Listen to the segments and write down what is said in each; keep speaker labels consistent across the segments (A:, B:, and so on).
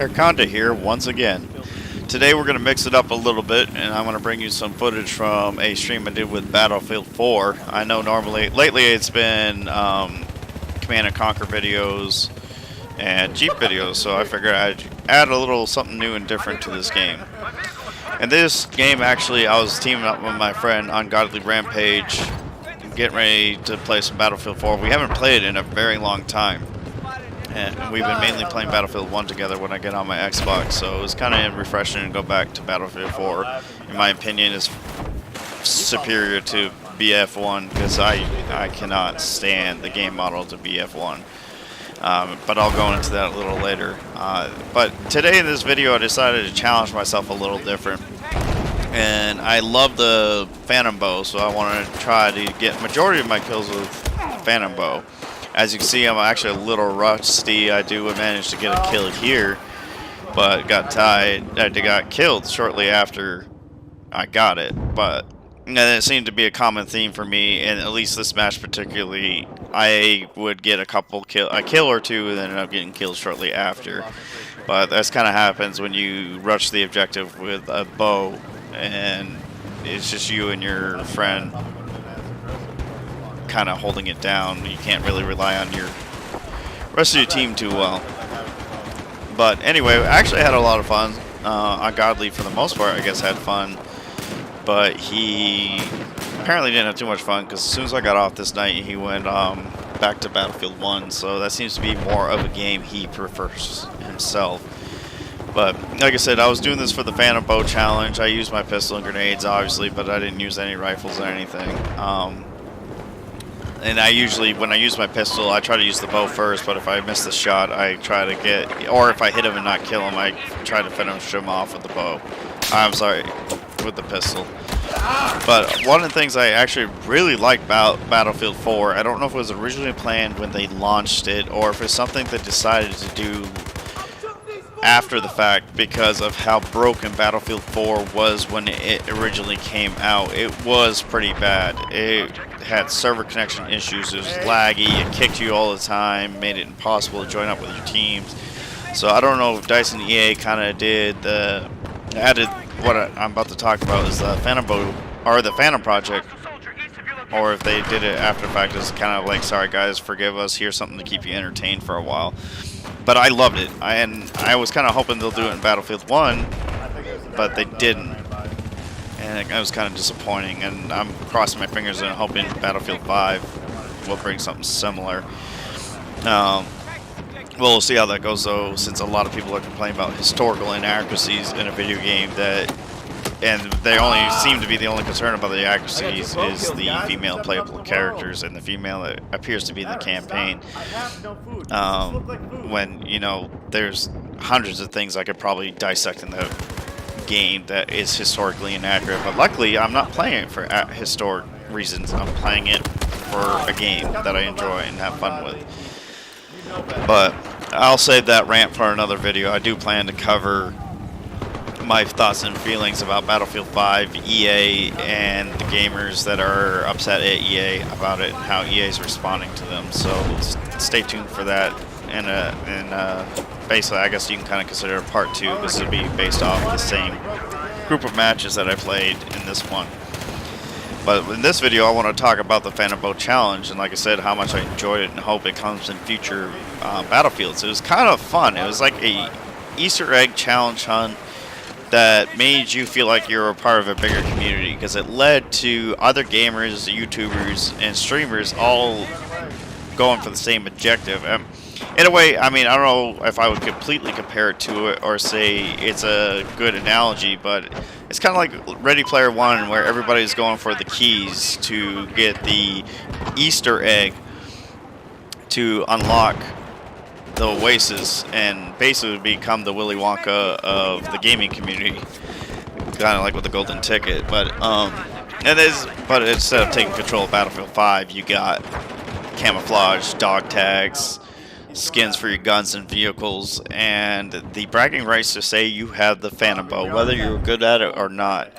A: Conda here once again. Today we're going to mix it up a little bit, and I'm going to bring you some footage from a stream I did with Battlefield 4. I know lately it's been Command and Conquer videos and Jeep videos, so I figured I'd add a little something new and different to this game. And this game, actually, I was teaming up with my friend Ungodly Rampage, getting ready to play some Battlefield 4. We haven't played it in a very long time. And we've been mainly playing Battlefield 1 together when I get on my Xbox, so it was kind of refreshing to go back to Battlefield 4. In my opinion, is superior to BF1 because I cannot stand the game model to BF1. But I'll go into that a little later. But today in this video, I decided to challenge myself a little different. And I love the Phantom Bow, so I want to try to get majority of my kills with Phantom Bow. As you can see, I'm actually a little rusty. I do manage to get a kill here, but got killed shortly after I got it. But it seemed to be a common theme for me, and at least this match particularly, I would get a kill or two, and then end up getting killed shortly after. But that's kind of happens when you rush the objective with a bow, and it's just you and your friend kind of holding it down. You can't really rely on your rest of your team too well. But anyway, I actually had a lot of fun. Ungodly, for the most part, I guess, had fun. But he apparently didn't have too much fun, because as soon as I got off this night, he went back to Battlefield 1. So that seems to be more of a game he prefers himself. But like I said, I was doing this for the Phantom Bow challenge. I used my pistol and grenades, obviously, but I didn't use any rifles or anything. And I usually, when I use my pistol, I try to use the bow first, but if I miss the shot, I try to get, or if I hit him and not kill him, I try to finish him off with the bow. I'm sorry, with the pistol. But one of the things I actually really like about Battlefield 4, I don't know if it was originally planned when they launched it, or if it's something they decided to do after the fact because of how broken Battlefield 4 was when it originally came out. It was pretty bad. It had server connection issues, it was laggy, it kicked you all the time, made it impossible to join up with your teams. So I don't know if DICE and EA kind of added what I'm about to talk about is the Phantom Bow, or the Phantom Project, or if they did it after the fact. It's kind of like, sorry guys, forgive us, here's something to keep you entertained for a while. But I loved it, and I was kind of hoping they'll do it in Battlefield 1, but they didn't. And it was kind of disappointing, and I'm crossing my fingers and hoping Battlefield 5 will bring something similar. We'll see how that goes, though, since a lot of people are complaining about historical inaccuracies in a video game and they only seem to be the only concern about the accuracies is the female playable characters and the female that appears to be in the campaign. When, you know, there's hundreds of things I could probably dissect in the game that is historically inaccurate, but luckily I'm not playing it for historic reasons. I'm playing it for a game that I enjoy and have fun with. But I'll save that rant for another video. I do plan to cover my thoughts and feelings about Battlefield 5, EA, and the gamers that are upset at EA about it and how EA is responding to them. So stay tuned for that. And basically, I guess you can kind of consider it part 2, because it'll be based off the same group of matches that I played in this one. But in this video, I want to talk about the Phantom Bow Challenge, and like I said, how much I enjoyed it and hope it comes in future Battlefields. It was kind of fun. It was like a Easter egg challenge hunt that made you feel like you were a part of a bigger community, because it led to other gamers, YouTubers, and streamers all going for the same objective. In a way, I mean, I don't know if I would completely compare it to it or say it's a good analogy, but it's kind of like Ready Player One, where everybody's going for the keys to get the Easter egg to unlock the Oasis and basically become the Willy Wonka of the gaming community, kind of like with the golden ticket. But instead of taking control of Battlefield 5, you got camouflage, dog tags, skins for your guns and vehicles, and the bragging rights to say you have the Phantom Bow, whether you're good at it or not,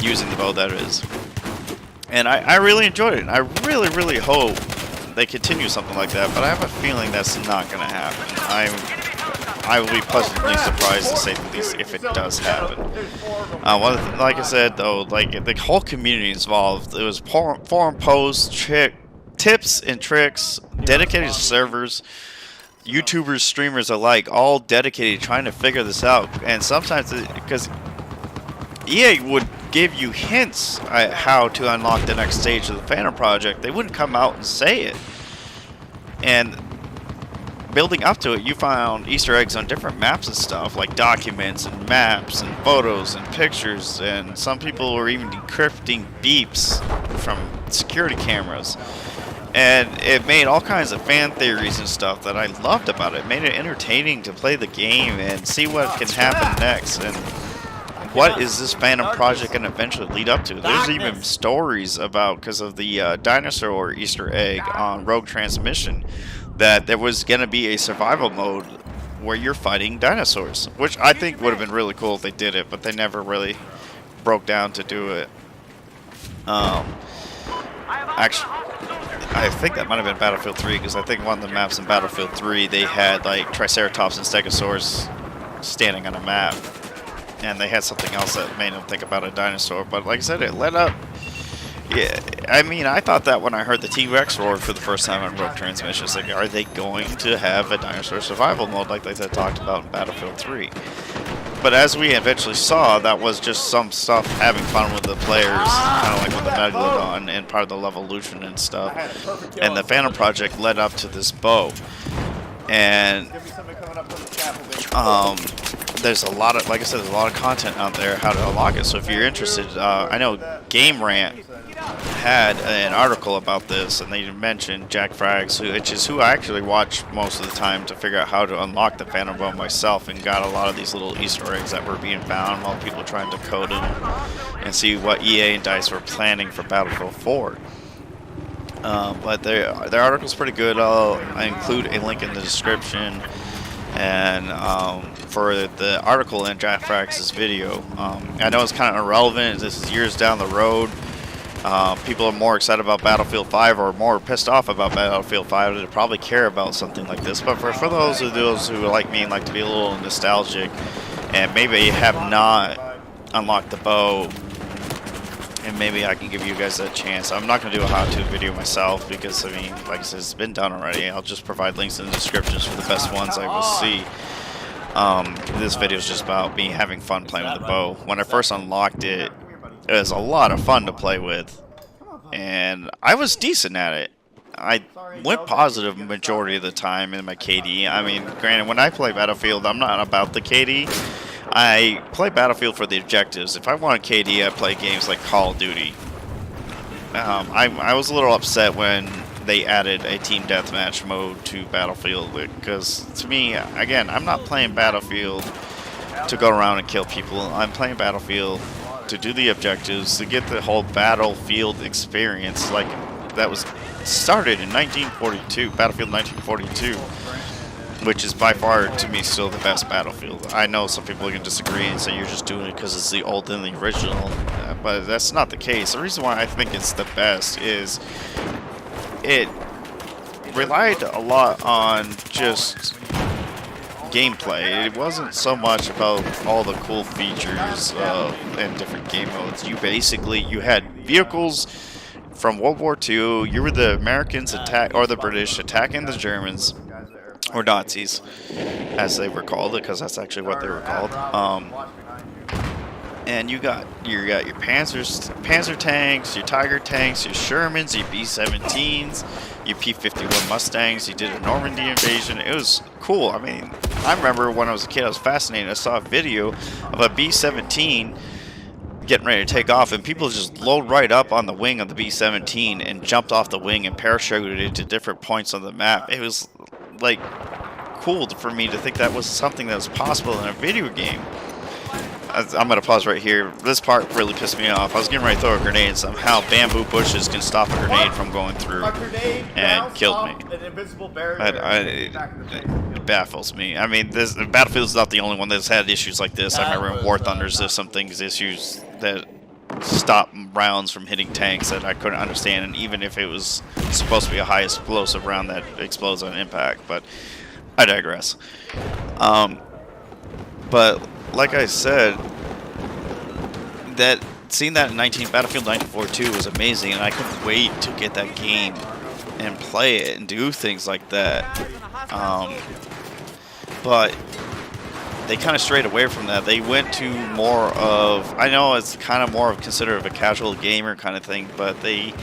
A: using the bow, that is. And I really enjoyed it. I really hope they continue something like that, but I have a feeling that's not going to happen. I will be pleasantly surprised, to say the least, if it does happen. Like I said, though, like the whole community involved. It was forum posts, tips and tricks, dedicated servers, YouTubers, streamers alike, all dedicated trying to figure this out. And sometimes, because EA would give you hints at how to unlock the next stage of the Phantom Project, they wouldn't come out and say it. And building up to it, you found Easter eggs on different maps and stuff, like documents and maps and photos and pictures, and some people were even decrypting beeps from security cameras. And it made all kinds of fan theories and stuff that I loved about it. It made it entertaining to play the game and see what can happen next, and what is this Phantom Project going to eventually lead up to. There's even stories about, because of the dinosaur Easter egg on Rogue Transmission, that there was going to be a survival mode where you're fighting dinosaurs, which I think would have been really cool if they did it, but they never really broke down to do it. Actually, I think that might have been Battlefield 3, because I think one of the maps in Battlefield 3, they had like Triceratops and Stegosaurus standing on a map, and they had something else that made them think about a dinosaur. But like I said, it led up. Yeah, I mean, I thought that when I heard the T-Rex roar for the first time on Rogue Transmission, it's like, are they going to have a dinosaur survival mode like they talked about in Battlefield 3? But as we eventually saw, that was just some stuff having fun with the players, kind of like with the Megalodon and part of the Levolution and stuff. And the Phantom Project led up to this bow. And there's a lot of, like I said, there's a lot of content out there how to unlock it. So if you're interested, I know GameRant had an article about this, and they mentioned JackFrags, which is who I actually watch most of the time to figure out how to unlock the Phantom Bow myself, and got a lot of these little Easter eggs that were being found while people trying to code them and see what EA and DICE were planning for Battlefield 4. But their article's pretty good. I include a link in the description, and for the article in JackFrags' video. I know it's kind of irrelevant. This is years down the road. People are more excited about Battlefield 5 or more pissed off about Battlefield 5 to probably care about something like this. But for those who like me and like to be a little nostalgic and maybe have not unlocked the bow, and maybe I can give you guys a chance. I'm not going to do a how-to video myself because, I mean, like I said, it's been done already. I'll just provide links in the descriptions for the best ones I will see. This video is just about me having fun playing with the bow. When I first unlocked it, it was a lot of fun to play with, and I was decent at it. I went positive majority of the time in my KD. I mean, granted, when I play Battlefield, I'm not about the KD. I play Battlefield for the objectives. If I want a KD, I play games like Call of Duty. I was a little upset when they added a team deathmatch mode to Battlefield, because to me, again, I'm not playing Battlefield to go around and kill people. I'm playing Battlefield to do the objectives, to get the whole Battlefield experience, like that was started in 1942, Battlefield 1942, which is by far, to me, still the best Battlefield. I know some people can disagree and say you're just doing it because it's the old and the original, but that's not the case. The reason why I think it's the best is it relied a lot on just gameplay. It wasn't so much about all the cool features and different game modes. You had vehicles from World War II. You were the Americans or the British attacking the Germans, or Nazis, as they were called, because that's actually what they were called. And you got your Panzer tanks, your Tiger tanks, your Shermans, your B-17s, your P-51 Mustangs. You did a Normandy invasion. It was cool. I mean, I remember when I was a kid, I was fascinated. I saw a video of a B-17 getting ready to take off, and people just load right up on the wing of the B-17 and jumped off the wing and parachuted to different points on the map. It was like cool for me to think that was something that was possible in a video game. I'm going to pause right here. This part really pissed me off. I was getting ready to throw a grenade, and somehow bamboo bushes can stop a grenade from going through and killed me. It baffles me. I mean, Battlefield's not the only one that's had issues like this. I remember in War Thunders, there's some issues that stop rounds from hitting tanks that I couldn't understand, and even if it was supposed to be a high explosive round that explodes on impact, but I digress. Um, but like I said, that seeing that in Battlefield 1942 was amazing, and I couldn't wait to get that game and play it and do things like that. But they kind of strayed away from that. They went to more of, I know it's kind of more of considered of a casual gamer kind of thing, but they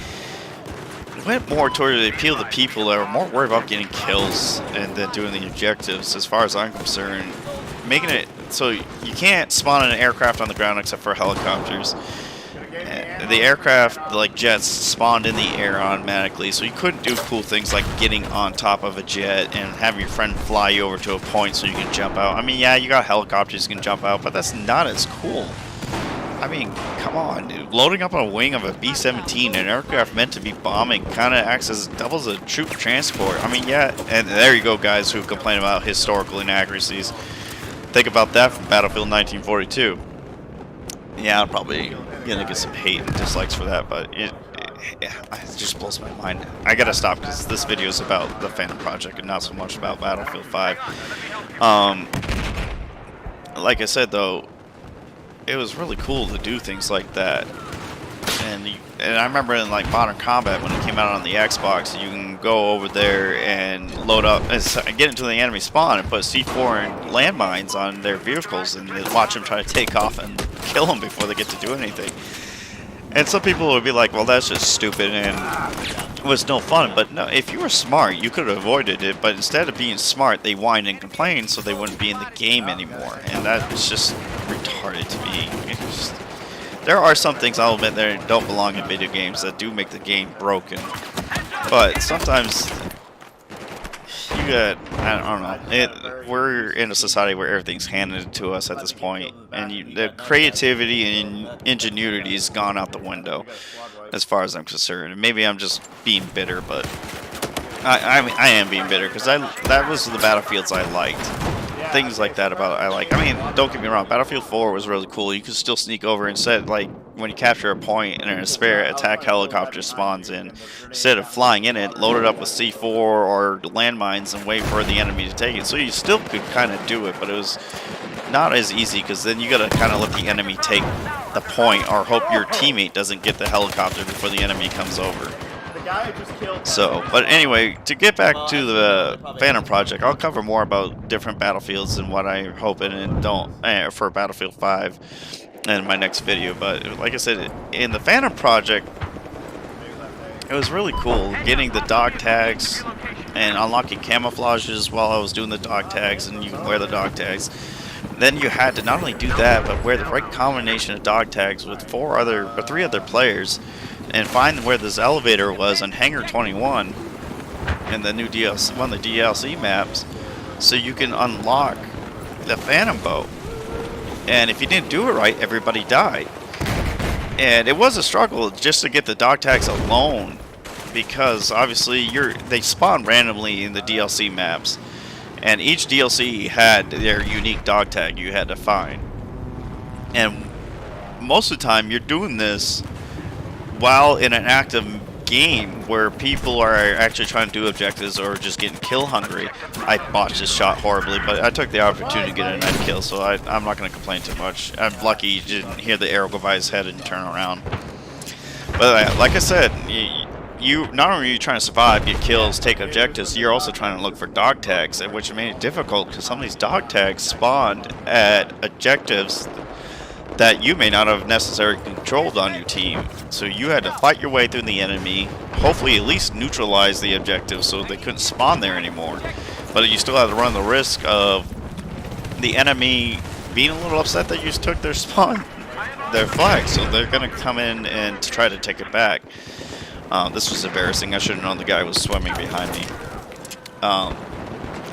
A: went more toward the appeal to people that were more worried about getting kills and then doing the objectives, as far as I'm concerned. Making it so you can't spawn an aircraft on the ground except for helicopters. The aircraft, like jets, spawned in the air automatically, so you couldn't do cool things like getting on top of a jet and having your friend fly you over to a point so you can jump out. I mean, yeah, you got helicopters you can jump out, but that's not as cool. I mean, come on, dude. Loading up on a wing of a B-17, an aircraft meant to be bombing, kind of acts as doubles as a troop transport. I mean, yeah, and there you go, guys who complain about historical inaccuracies. Think about that from Battlefield 1942. Yeah, I'm probably gonna get some hate and dislikes for that, but it just blows my mind. I gotta stop because this video is about the Phantom Project and not so much about Battlefield 5. Like I said, though, it was really cool to do things like that. And I remember in like Modern Combat when it came out on the Xbox, you can go over there and load up and get into the enemy spawn and put C4 and landmines on their vehicles and watch them try to take off and kill them before they get to do anything. And some people would be like, well, that's just stupid and it was no fun. But no, if you were smart, you could have avoided it. But instead of being smart, they whined and complained so they wouldn't be in the game anymore. And that is just retarded to me. It's just, there are some things I'll admit that don't belong in video games that do make the game broken. But sometimes you got, I don't know, we're in a society where everything's handed to us at this point, and the creativity and ingenuity has gone out the window, as far as I'm concerned. And maybe I'm just being bitter, but I mean, I am being bitter because that was the Battlefields I liked. Things like that about I like. I mean, don't get me wrong. Battlefield 4 was really cool. You could still sneak over and set, like, when you capture a point and a spare attack helicopter spawns in, instead of flying in it, load it up with C4 or landmines and wait for the enemy to take it. So you still could kind of do it, but it was not as easy because then you got to kind of let the enemy take the point or hope your teammate doesn't get the helicopter before the enemy comes over. So, but anyway, to get back to the Phantom Project, I'll cover more about different battlefields and what I hope and don't for Battlefield 5 in my next video. But like I said, in the Phantom Project, it was really cool getting the dog tags and unlocking camouflages while I was doing the dog tags, and you can wear the dog tags. Then you had to not only do that, but wear the right combination of dog tags with three other players, and find where this elevator was on Hangar 21 in the new DLC, one of the DLC maps, so you can unlock the Phantom boat. And if you didn't do it right, everybody died. And it was a struggle just to get the dog tags alone, because obviously they spawn randomly in the DLC maps, and each DLC had their unique dog tag you had to find. And most of the time you're doing this while in an active game where people are actually trying to do objectives or just getting kill hungry. I botched this shot horribly, but I took the opportunity to get a nice kill, so I'm not going to complain too much. I'm lucky you didn't hear the arrow go by his head and turn around. But like I said, you not only are you trying to survive, get kills, take objectives, you're also trying to look for dog tags, which made it difficult because some of these dog tags spawned at objectives that you may not have necessarily controlled on your team. So you had to fight your way through the enemy, hopefully at least neutralize the objective so they couldn't spawn there anymore. But you still had to run the risk of the enemy being a little upset that you just took their spawn, their flag, so they're going to come in and try to take it back. This was embarrassing. I should have known the guy was swimming behind me.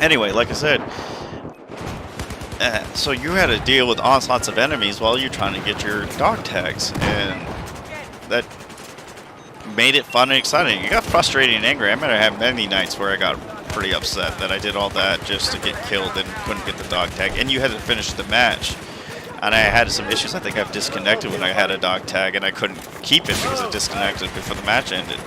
A: Anyway, like I said, so you had to deal with onslaughts of enemies while you're trying to get your dog tags, and that made it fun and exciting. It got frustrating and angry. I might have had many nights where I got pretty upset that I did all that just to get killed and couldn't get the dog tag, and you had to finish the match. And I had some issues. I think I've disconnected when I had a dog tag, and I couldn't keep it because it disconnected before the match ended.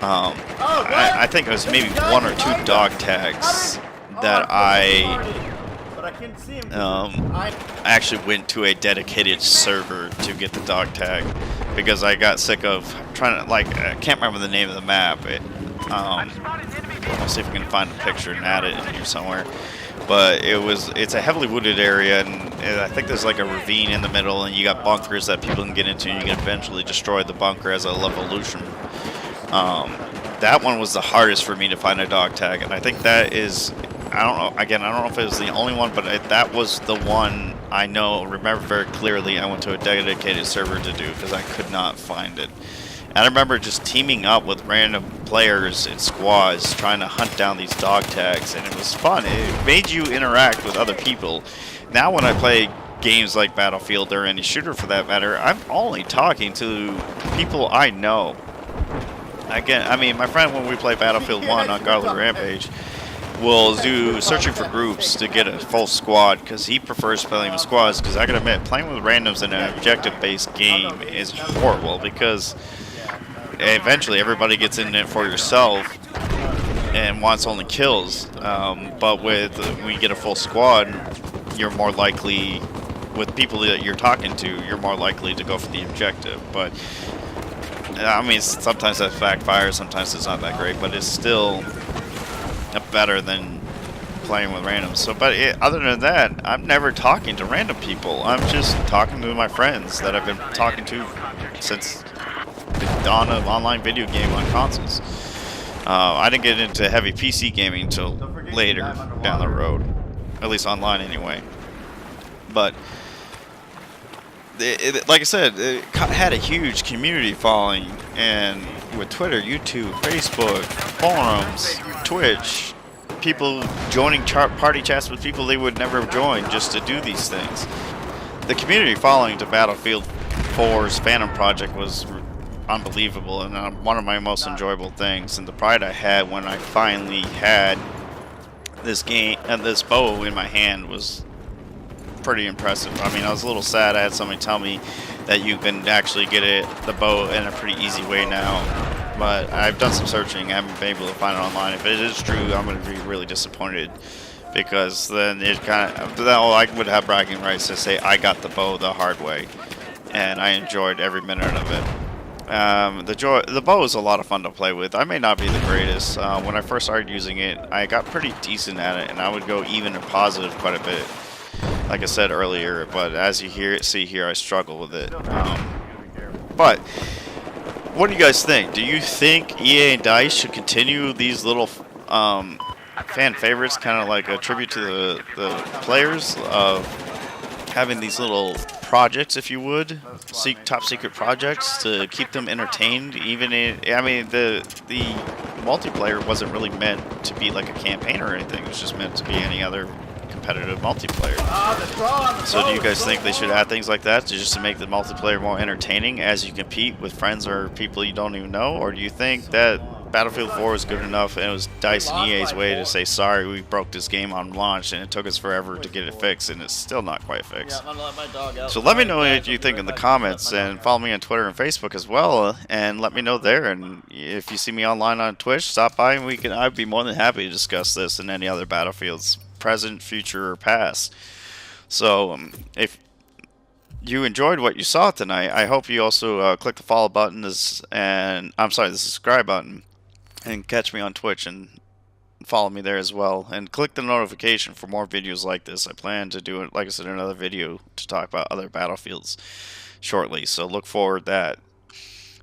A: I think it was maybe 1 or 2 dog tags that I actually went to a dedicated server to get the dog tag because I got sick of trying to, like, I can't remember the name of the map. I'll see if I can find a picture and add it in here somewhere. But it's a heavily wooded area, and I think there's like a ravine in the middle, and you got bunkers that people can get into, and you can eventually destroy the bunker as a levolution. That one was the hardest for me to find a dog tag, and I think that is, I don't know, again, I don't know if it was the only one, but that was the one I remember very clearly I went to a dedicated server to do, because I could not find it. And I remember just teaming up with random players in squads trying to hunt down these dog tags, and it was fun. It made you interact with other people. Now when I play games like Battlefield or any shooter for that matter, I'm only talking to people I know. Again, I mean, my friend, when we play Battlefield 1 on Godly Rampage, will do searching for groups to get a full squad, because he prefers playing with squads, because I gotta admit, playing with randoms in an objective-based game is horrible, because eventually everybody gets in it for yourself and wants only kills, but when you get a full squad, you're more likely, with people that you're talking to, you're more likely to go for the objective. But I mean, sometimes that backfires, sometimes it's not that great, but it's still better than playing with randoms. So, but other than that, I'm never talking to random people. I'm just talking to my friends that I've been talking to since the dawn of online video game on consoles. I didn't get into heavy PC gaming until later down the road, at least online anyway. But like I said, it had a huge community following, and with Twitter, YouTube, Facebook, forums, Twitch, people joining party chats with people they would never join just to do these things. The community following to Battlefield 4's Phantom Project was unbelievable, and one of my most enjoyable things, and the pride I had when I finally had this game and this bow in my hand was pretty impressive. I mean, I was a little sad. I had somebody tell me that you can actually get the bow in a pretty easy way now, but I've done some searching. I haven't been able to find it online. If it is true, I'm going to be really disappointed, because then it kind of, I would have bragging rights to say I got the bow the hard way, and I enjoyed every minute of it. The bow is a lot of fun to play with. I may not be the greatest. When I first started using it, I got pretty decent at it, and I would go even or positive quite a bit, like I said earlier, but as you see here, I struggle with it. But what do you guys think? Do you think EA and DICE should continue these little fan favorites, kind of like a tribute to the players of having these little projects, if you would, top secret projects to keep them entertained? Even I mean, the multiplayer wasn't really meant to be like a campaign or anything. It was just meant to be any other competitive multiplayer. So do you guys think they should add things like that just to make the multiplayer more entertaining as you compete with friends or people you don't even know? Or do you think that Battlefield 4 was good enough and it was DICE and EA's way to say, sorry, we broke this game on launch and it took us forever to get it fixed, and it's still not quite fixed? So let me know what you think in the comments, and follow me on Twitter and Facebook as well, and let me know there. And if you see me online on Twitch, stop by and I'd be more than happy to discuss this and any other Battlefields, present, future, or past. So if you enjoyed what you saw tonight, I hope you also click the follow button, the subscribe button, and catch me on Twitch and follow me there as well, and click the notification for more videos like this. I plan to do it, like I said, another video to talk about other Battlefields shortly, so look forward to that.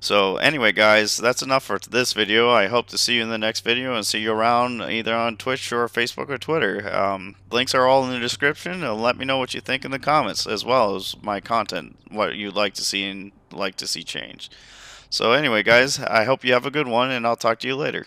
A: So anyway, guys, that's enough for this video. I hope to see you in the next video and see you around either on Twitch or Facebook or Twitter. Links are all in the description, and let me know what you think in the comments, as well as my content, what you'd like to see and like to see changed. So anyway, guys, I hope you have a good one, and I'll talk to you later.